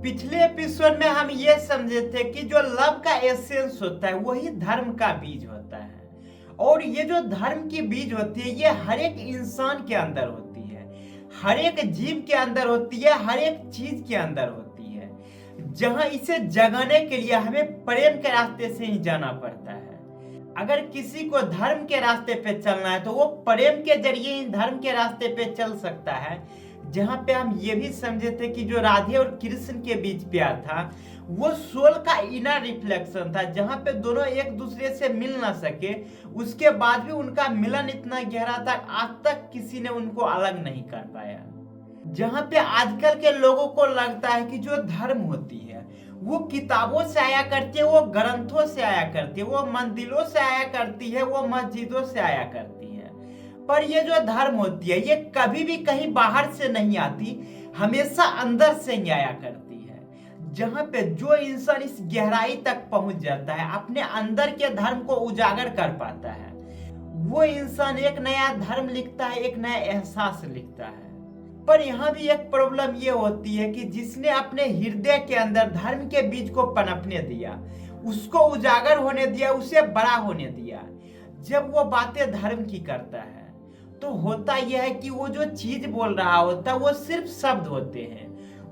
पिछले एपिसोड में हम ये समझे थे कि जो लव का एसेंस होता है वही धर्म का बीज होता है। और ये जो धर्म की बीज होती है ये हर एक इंसान के अंदर होती है, हर एक जीव के अंदर होती है, हर एक चीज के अंदर होती है। जहां इसे जगाने के लिए हमें प्रेम के रास्ते से ही जाना पड़ता है। अगर किसी को धर्म के रास्ते पे चलना है तो वो प्रेम के जरिए ही धर्म के रास्ते पे चल सकता है। जहां पे हम ये भी समझे थे कि जो राधे और कृष्ण के बीच प्यार था वो सोल का इनर रिफ्लेक्शन था, जहां पे दोनों एक दूसरे से मिल ना सके, उसके बाद भी उनका मिलन इतना गहरा था, आज तक किसी ने उनको अलग नहीं कर पाया। जहां पे आजकल के लोगों को लगता है कि जो धर्म होती है वो किताबों से आया करती है, वो ग्रंथों से आया करती है, वो मंदिरों से आया करती है, वो मस्जिदों से आया करती है। पर ये जो धर्म होती है ये कभी भी कहीं बाहर से नहीं आती, हमेशा अंदर से ही आया करती है। जहां पे जो इंसान इस गहराई तक पहुंच जाता है, अपने अंदर के धर्म को उजागर कर पाता है, वो इंसान एक नया धर्म लिखता है, एक नया एहसास लिखता है। पर यहाँ भी एक प्रॉब्लम ये होती है कि जिसने अपने हृदय के अंदर धर्म के बीज को पनपने दिया, उसको उजागर होने दिया, उसे बड़ा होने दिया, जब वो बातें धर्म की करता है तो होता यह है कि वो जो चीज बोल रहा होता है वो सिर्फ शब्द होते हैं,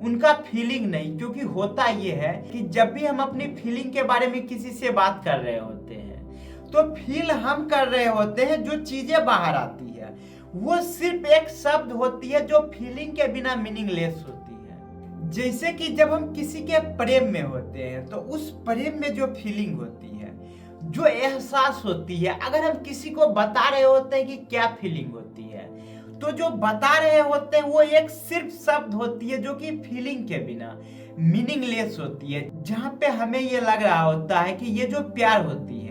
उनका फीलिंग नहीं। क्योंकि होता यह है कि जब भी हम अपनी फीलिंग के बारे में किसी से बात कर रहे होते हैं तो फील हम कर रहे होते हैं, जो चीजें बाहर आती है वो सिर्फ एक शब्द होती है जो फीलिंग के बिना मीनिंगलेस होती है। जैसे कि जब हम किसी के प्रेम में होते हैं तो उस प्रेम में जो फीलिंग होती है, जो एहसास होती है, अगर हम किसी को बता रहे होते हैं कि क्या फीलिंग होती है तो जो बता रहे होते हैं वो एक सिर्फ शब्द होती है जो कि फीलिंग के बिना मीनिंगलेस होती है। जहां पे हमें ये लग रहा होता है कि ये जो प्यार होती है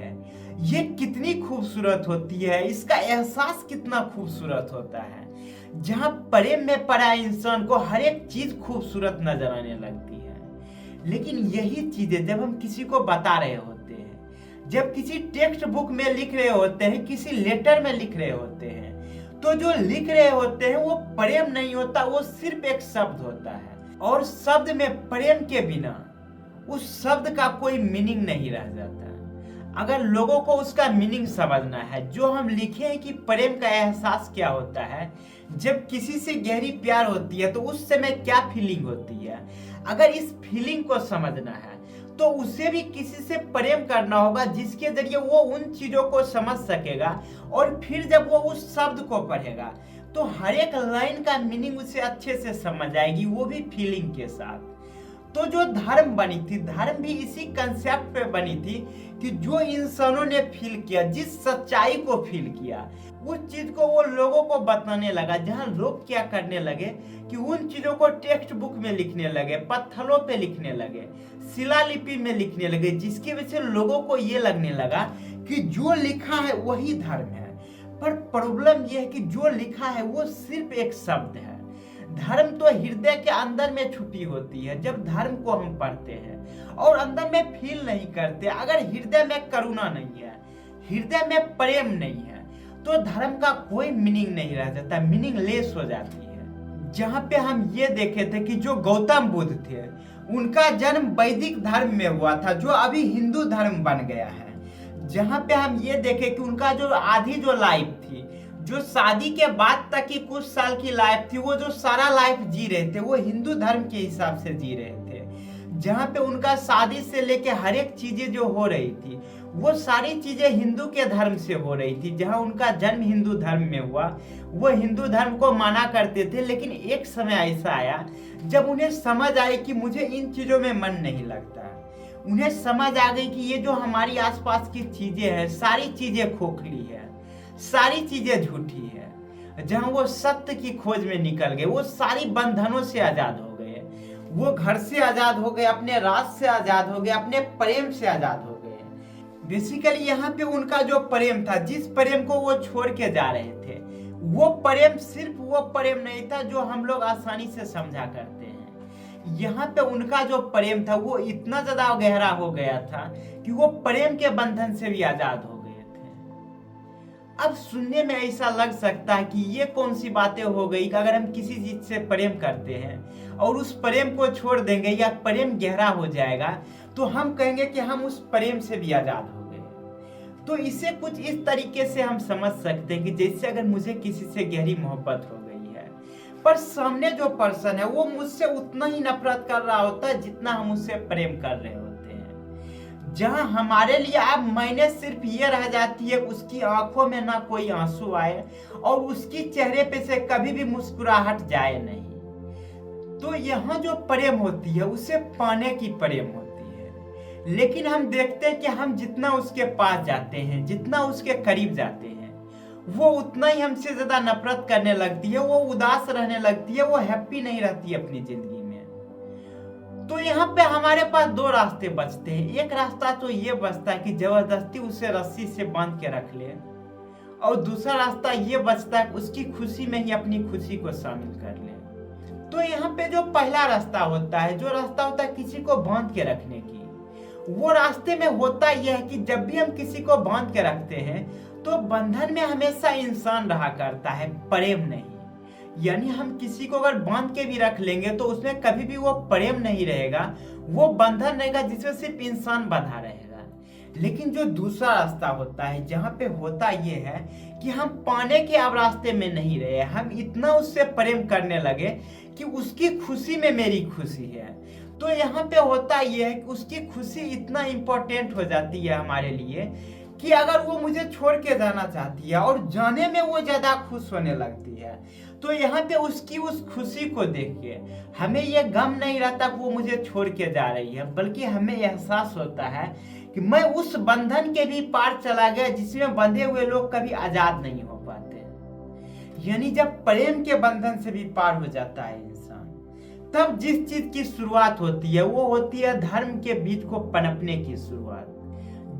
ये कितनी खूबसूरत होती है, इसका एहसास कितना खूबसूरत होता है। जहां प्रेम में पड़ा इंसान को हर एक चीज खूबसूरत नजर आने लगती है। लेकिन यही चीजें जब हम किसी को बता रहे होते हैं, जब किसी टेक्स्ट बुक में लिख रहे होते हैं, किसी लेटर में लिख रहे होते हैं, तो जो लिख रहे होते हैं वो प्रेम नहीं होता, वो सिर्फ एक शब्द होता है। और शब्द में प्रेम के बिना उस शब्द का कोई मीनिंग नहीं रह जाता। अगर लोगों को उसका मीनिंग समझना है, जो हम लिखे हैं कि प्रेम का एहसास क्या होता है, जब किसी से गहरी प्यार होती है तो उस समय क्या फीलिंग होती है, अगर इस फीलिंग को समझना है तो उसे भी किसी से प्रेम करना होगा जिसके जरिए वो उन चीजों को समझ सकेगा। और फिर जब वो उस शब्द को पढ़ेगा तो हर एक लाइन का मीनिंग उसे अच्छे से समझ आएगी, वो भी फीलिंग के साथ। तो जो धर्म बनी थी, धर्म भी इसी कंसेप्ट पे बनी थी कि जो इंसानों ने फील किया, जिस सच्चाई को फील किया, उस चीज को वो लोगों को बताने लगा। जहां लोग क्या करने लगे कि उन चीजों को टेक्स्ट बुक में लिखने लगे, पत्थरों पे लिखने लगे, शिलालिपि में लिखने लगे, जिसकी वजह से लोगों को ये लगने लगा कि जो लिखा है वही धर्म है। पर प्रॉब्लम यह है कि जो लिखा है वो सिर्फ एक शब्द है। धर्म तो हृदय के अंदर में छुपी होती है। जब धर्म को हम पढ़ते हैं और अंदर में फील नहीं करते, अगर हृदय में करुणा नहीं है, हृदय में प्रेम नहीं है, तो धर्म का कोई मीनिंग नहीं रह जाता, मीनिंगलेस हो जाती है। जहां पे हम ये देखे थे कि जो गौतम बुद्ध थे उनका जन्म वैदिक धर्म में हुआ था, जो अभी हिंदू धर्म बन गया है। जहां पे हम ये देखे कि उनका जो आधी जो लाइफ थी, जो शादी के बाद तक की कुछ साल की लाइफ थी, वो जो सारा लाइफ जी रहे थे वो हिंदू धर्म के हिसाब से जी रहे थे। जहां पे उनका शादी से लेके हर एक चीजें जो हो रही थी वो सारी चीजें हिंदू के धर्म से हो रही थी। जहां उनका जन्म हिंदू धर्म में हुआ, वो हिंदू धर्म को माना करते थे। लेकिन एक समय ऐसा आया जब उन्हें समझ आई कि मुझे इन चीजों में मन नहीं लगता। उन्हें समझ आ गई कि ये जो हमारी आसपास की चीजें हैं सारी चीजें खोखली है, सारी चीजें झूठी है। जहां वो सत्य की खोज में निकल गए, वो सारी बंधनों से आजाद हो गए, वो घर से आजाद हो गए, अपने राज से आजाद हो गए, अपने प्रेम से आजाद हो गए। बेसिकली यहाँ पे उनका जो प्रेम था, जिस प्रेम को वो छोड़ के जा रहे थे, वो प्रेम सिर्फ वो प्रेम नहीं था जो हम लोग आसानी से समझा करते हैं। यहाँ पे उनका जो प्रेम था वो इतना ज्यादा गहरा हो गया था कि वो प्रेम के बंधन से भी आजाद हो गए थे। अब सुनने में ऐसा लग सकता है कि ये कौन सी बातें हो गई कि अगर हम किसी चीज से प्रेम करते हैं और उस प्रेम को छोड़ देंगे या प्रेम गहरा हो जाएगा तो हम कहेंगे कि हम उस प्रेम से भी आजाद हो गए। तो इसे कुछ इस तरीके से हम समझ सकते हैं कि जैसे अगर मुझे किसी से गहरी मोहब्बत हो गई है पर सामने जो पर्सन है वो मुझसे उतना ही नफरत कर रहा होता है जितना हम उससे प्रेम कर रहे होते हैं। जहां हमारे लिए अब मायने सिर्फ ये रह जाती है उसकी आंखों में ना कोई आंसू आए और उसकी चेहरे पे से कभी भी मुस्कुराहट जाए नहीं। तो यहाँ जो प्रेम होती है उसे पाने की प्रेम होती है। लेकिन हम देखते हैं कि हम जितना उसके पास जाते हैं, जितना उसके करीब जाते हैं, वो उतना ही हमसे ज्यादा नफरत करने लगती है, वो उदास रहने लगती है, वो हैप्पी नहीं रहती अपनी जिंदगी में। तो यहाँ पे हमारे पास दो रास्ते बचते हैं। एक रास्ता तो ये बचता है कि जबरदस्ती उसे रस्सी से बांध के रख ले, और दूसरा रास्ता ये बचता है उसकी खुशी में ही अपनी खुशी को शामिल कर ले। तो यहाँ पे जो पहला रास्ता होता है, जो रास्ता होता है किसी को बांध के रखने की, वो रास्ते में होता यह है कि जब भी हम किसी को बांध के रखते हैं तो बंधन में हमेशा इंसान रहा करता है, प्रेम नहीं। यानी हम किसी को अगर बांध के भी रख लेंगे तो उसमें कभी भी वो प्रेम नहीं रहेगा, वो बंधन रहेगा जिसमें सिर्फ इंसान बंधा रहेगा। लेकिन जो दूसरा रास्ता होता है, जहाँ पे होता ये है कि हम पाने के अब रास्ते में नहीं रहे, हम इतना उससे प्रेम करने लगे कि उसकी खुशी में मेरी खुशी है। तो यहाँ पे होता ये है कि उसकी खुशी इतना इम्पोर्टेंट हो जाती है हमारे लिए कि अगर वो मुझे छोड़ के जाना चाहती है और जाने में वो ज्यादा खुश होने लगती है, तो यहाँ पे उसकी उस खुशी को देख के हमें ये गम नहीं रहता कि वो मुझे छोड़ के जा रही है, बल्कि हमें एहसास होता है कि मैं उस बंधन के भी पार चला गया जिसमें बंधे हुए लोग कभी आजाद नहीं हो पाते। यानी जब प्रेम के बंधन से भी पार हो जाता है इंसान, तब जिस चीज की शुरुआत होती है वो होती है धर्म के बीज को पनपने की शुरुआत।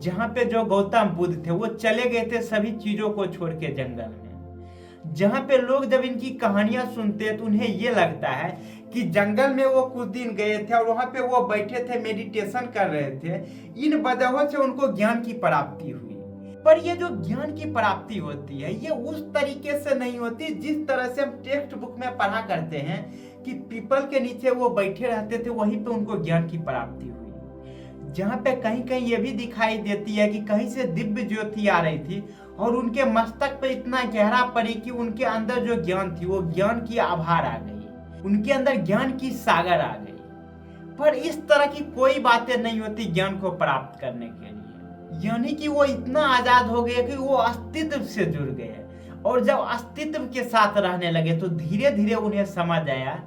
जहाँ पे जो गौतम बुद्ध थे वो चले गए थे सभी चीजों को छोड़ के जंगल में। जहाँ पे लोग जब इनकी कहानियां सुनते हैं तो उन्हें ये लगता है कि जंगल में वो कुछ दिन गए थे और वहां पे वो बैठे थे, मेडिटेशन कर रहे थे, इन वजहों से उनको ज्ञान की प्राप्ति हुई। पर ये जो ज्ञान की प्राप्ति होती है ये उस तरीके से नहीं होती जिस तरह से हम टेक्स्ट बुक में पढ़ा करते हैं कि पीपल के नीचे वो बैठे रहते थे, वहीं पे उनको ज्ञान की प्राप्ति हुई। जहाँ पे कहीं कहीं ये भी दिखाई देती है कि कहीं से दिव्य ज्योति आ रही थी और उनके मस्तक पे इतना गहरा पड़ी कि उनके अंदर जो ज्ञान थी वो ज्ञान की आभार आ गई, उनके अंदर ज्ञान की सागर आ गई। पर इस तरह की कोई बातें नहीं होती ज्ञान को प्राप्त करने के लिए। यानी कि वो इतना आजाद हो गए कि वो अस्तित्व से जुड़ गए, और जब अस्तित्व के साथ रहने लगे तो धीरे धीरे उन्हें समझ आया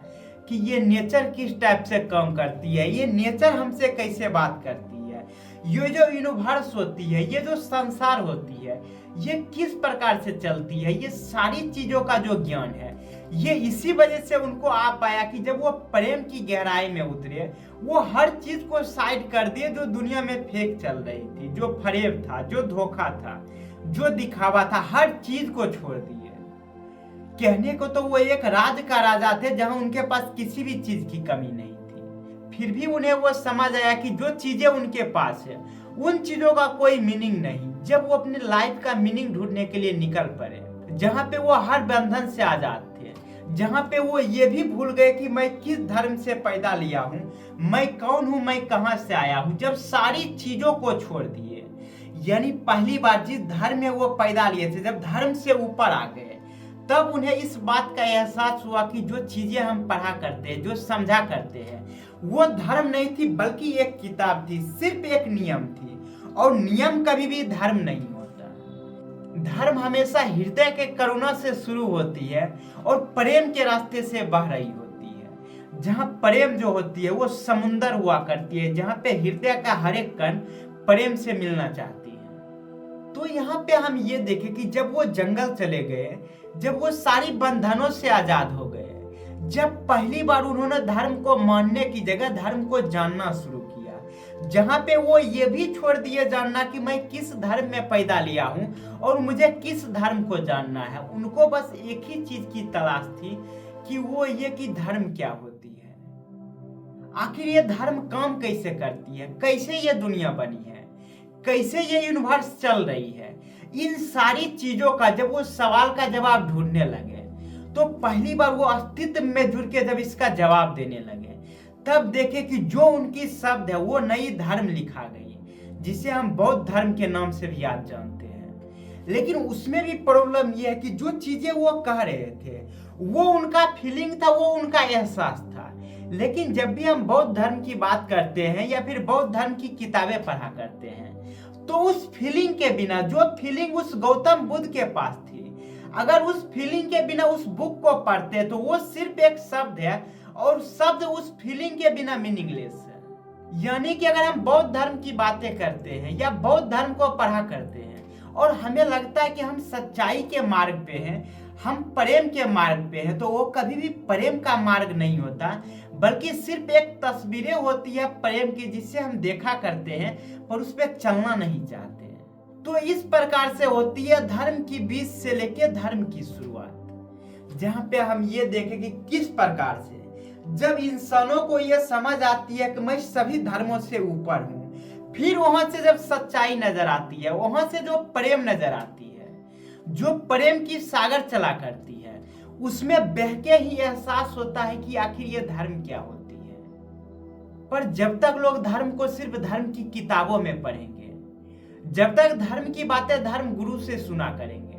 कि ये नेचर किस टाइप से काम करती है, ये नेचर हमसे कैसे बात करती है, ये जो यूनिवर्स होती है, ये जो संसार होती है, ये किस प्रकार से चलती है, ये सारी चीजों का जो ज्ञान है, ये इसी वजह से उनको आ पाया कि जब वो प्रेम की गहराई में उतरे, वो हर चीज को साइड कर दिए जो दुनिया में फेक चल रही थी, जो फरेब था, जो धोखा था, जो दिखावा था, हर चीज को छोड़ दिए। कहने को तो वो एक राज का राजा थे जहां उनके पास किसी भी चीज की कमी नहीं थी। फिर भी उन्हें वो समझ आया कि जो चीजें उनके पास है उन चीजों का कोई मीनिंग नहीं। जब वो अपने लाइफ का मीनिंग ढूंढने के लिए निकल पड़े, जहां पे वो हर बंधन से आजाद थे, जहां पे वो ये भी भूल गए कि मैं किस धर्म से पैदा लिया हूं, मैं कौन हूं, मैं कहां से आया हूं, जब सारी चीजों को छोड़ दिए, यानी पहली बार जिस धर्म में वो पैदा लिए थे, जब धर्म से ऊपर आ गए, तब उन्हें इस बात का एहसास हुआ कि जो चीजें हम पढ़ा करते हैं, जो समझा करते हैं, वो धर्म नहीं थी बल्कि एक किताब थी, सिर्फ एक नियम थी। और नियम कभी भी धर्म नहीं होता। धर्म हमेशा हृदय के करुणा से शुरू होती है और प्रेम के रास्ते से बह रही होती है। जहाँ प्रेम जो होती है वो समुंदर हुआ करती है, जहाँ पे हृदय का हर एक कण प्रेम से मिलना चाहती है। तो यहाँ पे हम ये देखें कि जब वो जंगल चले गए, जब वो सारी बंधनों से आजाद हो गए, जब पहली बार उन्होंने धर्म को मानने की जगह धर्म को जानना शुरू किया, जहां पे वो ये भी छोड़ दिए जानना कि मैं किस धर्म में पैदा लिया हूं और मुझे किस धर्म को जानना है। उनको बस एक ही चीज की तलाश थी कि वो ये कि धर्म क्या होती है, आखिर ये धर्म काम कैसे करती है, कैसे ये दुनिया बनी है, कैसे ये यूनिवर्स चल रही है। इन सारी चीजों का जब वो सवाल का जवाब ढूंढने लगे, तो पहली बार वो अस्तित्व में जुड़ के जब इसका जवाब देने लगे, तब देखे कि जो उनकी शब्द है वो नई धर्म लिखा गई, जिसे हम बौद्ध धर्म के नाम से भी आज जानते हैं। लेकिन उसमें भी प्रॉब्लम ये है कि जो चीजें वो कह रहे थे वो उनका फीलिंग था, वो उनका एहसास था। लेकिन जब भी हम बौद्ध धर्म की बात करते हैं या फिर बौद्ध धर्म की किताबें पढ़ा करते हैं, तो उस फीलिंग के बिना, जो फीलिंग उस गौतम बुद्ध के पास थी, अगर उस फीलिंग के बिना उस बुक को पढ़ते तो वो सिर्फ एक शब्द है और शब्द उस फीलिंग के बिना मीनिंगलेस है। यानी कि अगर हम बौद्ध धर्म की बातें करते हैं या बौद्ध धर्म को पढ़ा करते हैं और हमें लगता है कि हम सच्चाई के मार्ग पे हैं, हम प्रेम के मार्ग पे हैं, तो वो कभी भी प्रेम का मार्ग नहीं होता, बल्कि सिर्फ एक तस्वीरें होती है प्रेम की, जिसे हम देखा करते हैं पर उस पर चलना नहीं चाहते हैं। तो इस प्रकार से होती है धर्म की बीज से लेके धर्म की शुरुआत, जहां पे हम ये देखें कि किस प्रकार से जब इंसानों को ये समझ आती है कि मैं सभी धर्मों से ऊपर हूं, फिर वहां से जब सच्चाई नजर आती है, वहां से जो प्रेम नजर आती है, जो प्रेम की सागर चला करती है, उसमें बहके ही एहसास होता है कि आखिर ये धर्म क्या होती है। पर जब तक लोग धर्म को सिर्फ धर्म की किताबों में पढ़ेंगे, जब तक धर्म की बातें धर्म गुरु से सुना करेंगे,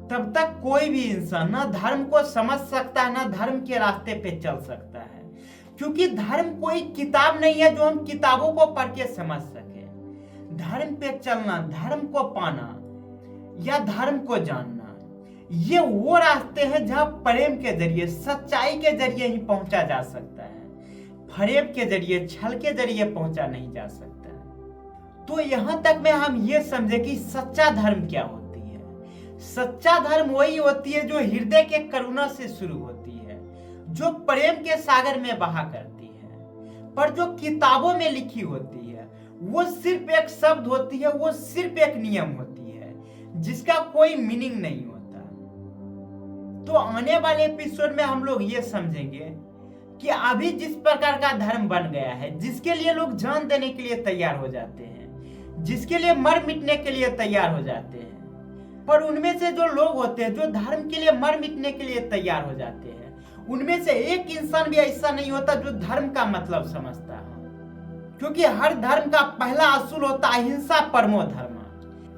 तब तक कोई भी इंसान ना धर्म को समझ सकता है, ना धर्म के रास्ते पे चल सकता है। क्योंकि धर्म कोई किताब नहीं है जो हम किताबों को पढ़ के समझ सके। धर्म पे चलना, धर्म को पाना या धर्म को जानना, ये वो रास्ते हैं जहां प्रेम के जरिए, सच्चाई के जरिए ही पहुंचा जा सकता है। फरेब के जरिए, छल के जरिए पहुंचा नहीं जा सकता। तो यहां तक में हम ये समझे कि सच्चा धर्म क्या होती है। सच्चा धर्म वही होती है जो हृदय के करुणा से शुरू होती है, जो प्रेम के सागर में बहा करती है। पर जो किताबों में लिखी होती है वो सिर्फ एक शब्द होती है, वो सिर्फ एक नियम होती है, जिसका कोई मीनिंग नहीं होता। तो आने वाले एपिसोड में हम लोग ये समझेंगे कि अभी जिस प्रकार का धर्म बन गया है, जिसके लिए लोग जान देने के लिए तैयार हो जाते हैं, जिसके लिए मर मिटने के लिए तैयार हो जाते हैं, पर उनमें से जो लोग होते हैं जो धर्म के लिए मर मिटने के लिए तैयार हो जाते हैं, उनमें से एक इंसान भी ऐसा नहीं होता जो धर्म का मतलब समझता है। क्योंकि हर धर्म का पहला असूल होता है अहिंसा परमो धर्म।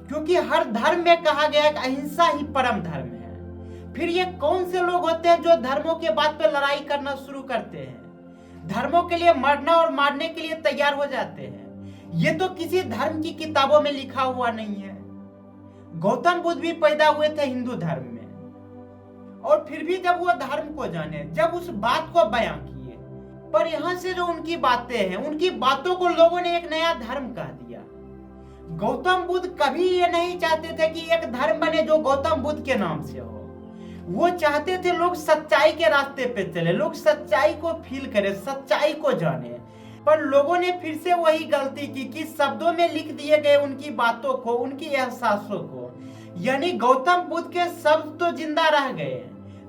क्योंकि हर धर्म में कहा गया कि अहिंसा ही परम धर्म है। फिर ये कौन से लोग होते हैं जो धर्मों के बात पे लड़ाई करना शुरू करते हैं, धर्मों के लिए मरना और मारने के लिए तैयार हो जाते हैं? ये तो किसी धर्म की किताबों में लिखा हुआ नहीं है। गौतम बुद्ध भी पैदा हुए थे हिंदू धर्म में, और फिर भी जब वो धर्म को जाने, जब उस बात को बयां किए, पर यहां से जो उनकी बातें हैं, उनकी बातों को लोगों ने एक नया धर्म कह दिया। गौतम बुद्ध कभी ये नहीं चाहते थे कि एक धर्म बने जो गौतम बुद्ध के नाम से हो। वो चाहते थे लोग सच्चाई के रास्ते पे चले, लोग सच्चाई को फील करें, सच्चाई को जाने। पर लोगों ने फिर से वही गलती की कि शब्दों में लिख दिए गए उनकी बातों को, उनकी एहसासों को, यानी गौतम बुद्ध के शब्द तो जिंदा रह गए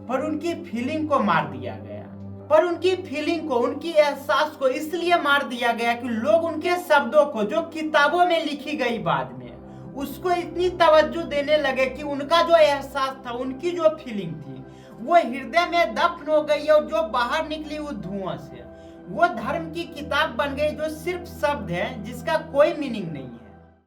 पर उनकी फीलिंग को मार दिया गया। पर उनकी फीलिंग को, उनकी एहसास को इसलिए मार दिया गया कि लोग उनके शब्दों को, जो किताबों में लिखी गई बाद में, उसको इतनी तवज्जो देने लगे कि उनका जो एहसास था, उनकी जो फीलिंग थी, वो हृदय में दफन हो गई और जो बाहर निकली वो धुआं से, वो धर्म की किताब बन गई जो सिर्फ शब्द है, जिसका कोई मीनिंग नहीं